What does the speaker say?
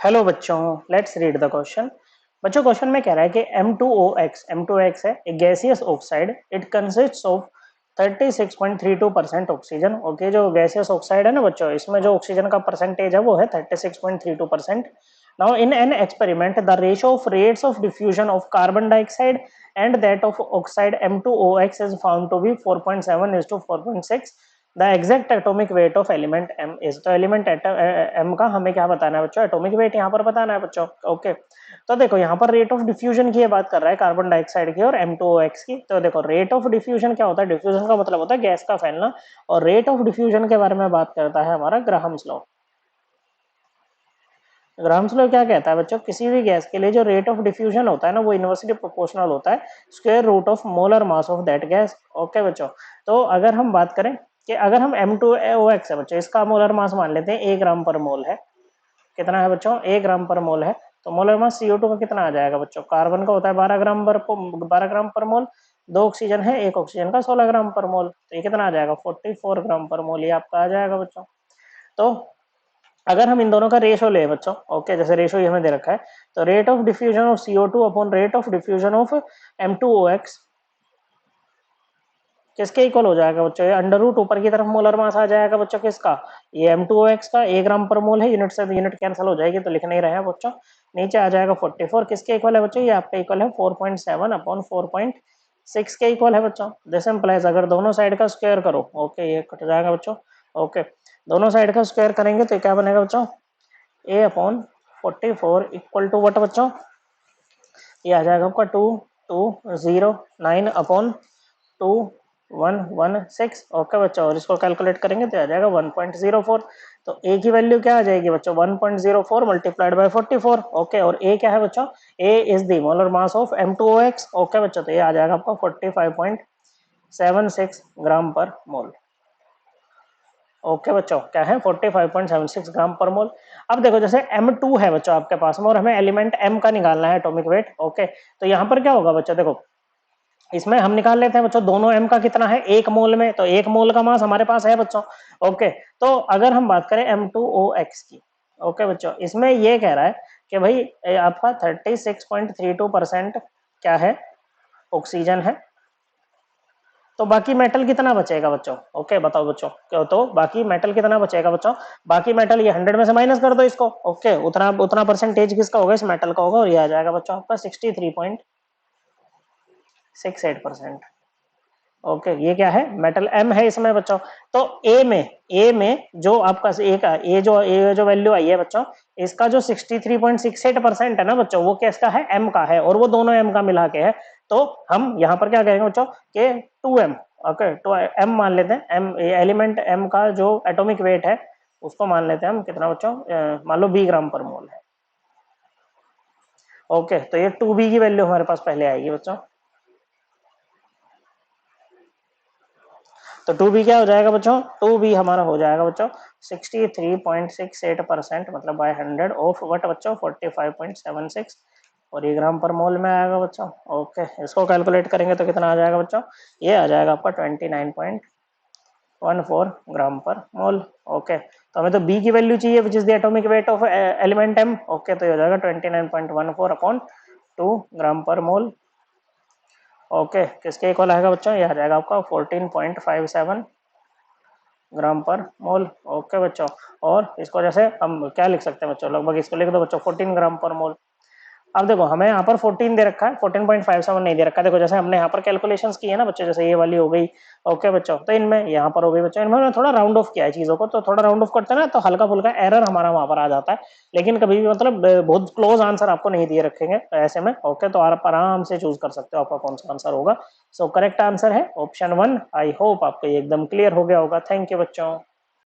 Hello बच्चों, let's read the question. बच्चों question में कह रहा है कि M2OX है एक gaseous oxide. It consists of 36.32% oxygen. Okay, जो गैसियस ऑक्साइड है ना बच्चों, इसमें जो ऑक्सीजन का परसेंटेज है वो है 36.32%। Now in an experiment the ratio of rates of diffusion of carbon dioxide and that of oxide M2OX is found to be 4.7:4.6। The exact atomic weight of element M is. तो element M का हमें क्या बताना है बच्चों? Atomic weight यहाँ पर बताना है बच्चों। ओके, तो देखो यहाँ पर रेट ऑफ डिफ्यूजन की ये बात कर रहा है, कार्बन डाइऑक्साइड की और M2OX की। तो देखो रेट ऑफ डिफ्यूजन क्या होता है? डिफ्यूजन का मतलब होता है गैस का फैलना, और रेट ऑफ डिफ्यूजन के बारे में बात करता है हमारा ग्राहम्स लॉ। ग्राहम्स लॉ क्या कहता है बच्चों? किसी भी गैस के लिए जो रेट ऑफ डिफ्यूजन होता है ना, वो इन्वर्सली प्रोपोर्शनल होता है square root of molar mass of that gas. Okay बच्चों, तो अगर हम बात करें कि अगर हम M2OX है बच्चों, इसका मोलर मास मान लेते हैं 1 ग्राम पर मोल है। कितना है बच्चों? 1 ग्राम पर मोल है। तो मोलर मास CO2 का कितना आ जाएगा बच्चों? कार्बन का होता है 12 ग्राम पर मोल, 2 ऑक्सीजन है, 1 ऑक्सीजन का 16 ग्राम पर मोल। तो ये कितना आ जाएगा? 44 ग्राम पर मोल, ये आपका आ जाएगा बच्चों। तो अगर हम इन दोनों का रेशो ले बच्चों, ओके, जैसे रेशो ये हमें दे रखा है, तो rate of diffusion of CO2 upon rate of diffusion of M2OX किसके इक्वल हो जाएगा बच्चों? ये अंडर रूट ऊपर की तरफ मोलर मास आ जाएगा बच्चों किसका? ये M2OX का 1 ग्राम पर मोल है, यूनिट से यूनिट कैंसिल हो जाएगी तो लिख नहीं रहे हैं बच्चों। नीचे आ जाएगा 44, किसके इक्वल है बच्चों? ये आपका इक्वल है 4.7 अपॉन 4.6 के इक्वल है बच्चों। दिस इंप्लाइज अगर दोनों साइड का स्क्वायर करो, ओके, ये कट जाएगा बच्चों। ओके, दोनों साइड का स्क्वायर करेंगे तो क्या बनेगा बच्चों? A upon 44 equal to what बच्चों? ये आ जाएगा आपका 2209 अपॉन 2116। ओके बच्चों, और इसको कैलकुलेट करेंगे तो आ जाएगा 1.04। तो ए की वैल्यू क्या आ जाएगी बच्चों? 1.04 मल्टीप्लाइड बाय 44। ओके, और ए क्या है बच्चों? A is the molar mass of M2OX। Okay बच्चों, तो ये आ जाएगा आपका 45.76 ग्राम पर मोल। ओके बच्चों, क्या है? 45.76 ग्राम पर मोल। अब देखो जैसे M2 है बच्चों आपके पास में, और हमें एलिमेंट M का निकालना है एटॉमिक वेट। ओके, तो यहाँ पर क्या होगा बच्चों? देखो इसमें हम निकाल लेते हैं बच्चों, दोनों M का कितना है 1 मोल में, तो 1 मोल का मास हमारे पास है बच्चों। ओके, तो अगर हम बात करें M2OX की, ओके बच्चों, इसमें ये कह रहा है कि भाई आपका 36.32% क्या है? ऑक्सीजन है। तो बाकी मेटल कितना बचेगा बच्चों? ओके बताओ बच्चों, क्यों? तो बाकी मेटल कितना बचेगा बच्चों? बाकी मेटल ये 100 में से माइनस कर दो इसको। ओके, उतना उतना परसेंटेज किसका होगा? इस मेटल का होगा, और ये आ जाएगा बच्चों आपका 63.68%। ओके, ये क्या है? मेटल M है इसमें बच्चों। तो ए में जो आपका ये जो वैल्यू आई है बच्चों, इसका जो 63.68% है ना बच्चों, वो किसका है? M का है, और वो दोनों M का मिला के है। तो हम यहाँ पर क्या करेंगे बच्चों कि 2M। ओके, तो M मान लेते हैं। M एलिमेंट M का जो एटॉमिक वेट है उसको मान लेते हैं हम कितना बच्चों? मान लो 20 ग्राम पर मोल है। ओके, तो ये 2B की वैल्यू हमारे पास पहले आएगी बच्चों। तो 2B क्या हो जाएगा बच्चों? 2B हमारा हो जाएगा बच्चों 63.68%, मतलब बाय 100 ऑफ वट बच्चों? 45.76, और ये ग्राम पर मोल में आएगा बच्चों। ओके, इसको कैलकुलेट करेंगे तो कितना आ जाएगा बच्चों? ये आ जाएगा आपका 29.14 ग्राम पर मोल। ओके, तो हमें तो B की वैल्यू चाहिए which is the atomic weight of element M। Okay, तो ये हो जाएगा 29.14 अपॉन 2 ग्राम पर मोल। ओके, किसके इक्वल आएगा बच्चों? ये आ जाएगा आपका 14.57 ग्राम पर मोल। ओके बच्चों, और इसको जैसे हम क्या लिख सकते हैं बच्चों? लगभग इसको लिख दो बच्चों 14 ग्राम पर मोल। अब देखो हमें यहाँ पर 14 दे रखा है, 14.57 नहीं दे रखा। देखो जैसे हमने यहाँ पर कैलकुलेशंस की है ना बच्चों, जैसे ये वाली हो गई। ओके बच्चों, तो इनमें यहाँ पर हो गई बच्चों, इनमें थोड़ा राउंड ऑफ किया है चीजों को, तो थोड़ा राउंड ऑफ करते हैं ना तो हल्का फुल्का एरर हमारा वहां पर आ जाता है। लेकिन कभी भी मतलब बहुत क्लोज आंसर आपको नहीं दिए रखेंगे ऐसे में। ओके, तो आप आराम से चूज कर सकते हो आपका कौन सा आंसर होगा। सो करेक्ट आंसर है ऑप्शन 1। आई होप आपको ये एकदम क्लियर हो गया होगा। थैंक यू बच्चों।